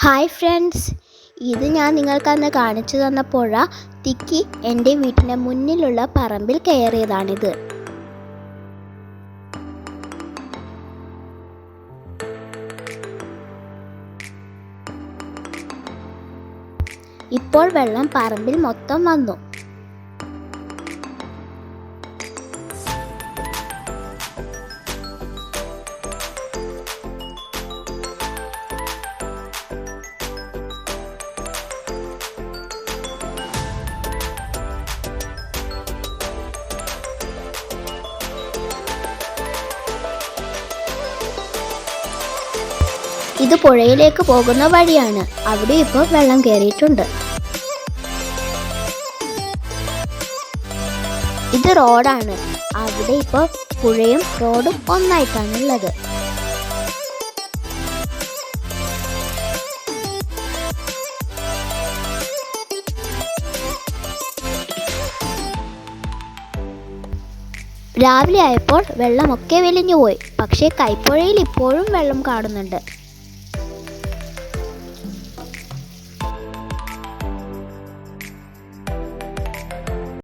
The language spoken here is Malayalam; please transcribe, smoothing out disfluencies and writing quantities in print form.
ഹായ് ഫ്രണ്ട്സ്, ഇത് ഞാൻ നിങ്ങൾക്കന്ന് കാണിച്ചു തന്ന പുഴ തിക്കി എൻ്റെ വീട്ടിൻ്റെ മുന്നിലുള്ള പറമ്പിൽ കയറിയതാണിത്. ഇപ്പോൾ വെള്ളം പറമ്പിൽ മൊത്തം വന്നു. ഇത് പുഴയിലേക്ക് പോകുന്ന വഴിയാണ്. അവിടെ ഇപ്പോൾ വെള്ളം കയറിയിട്ടുണ്ട്. ഇത് റോഡാണ്. അവിടെ ഇപ്പോൾ പുഴയും റോഡും ഒന്നായിട്ടാണുള്ളത്. രാവിലെ ആയപ്പോൾ വെള്ളമൊക്കെ വലിഞ്ഞുപോയി. പക്ഷേ കൈപ്പുഴയിൽ ഇപ്പോഴും വെള്ളം കാണുന്നുണ്ട്.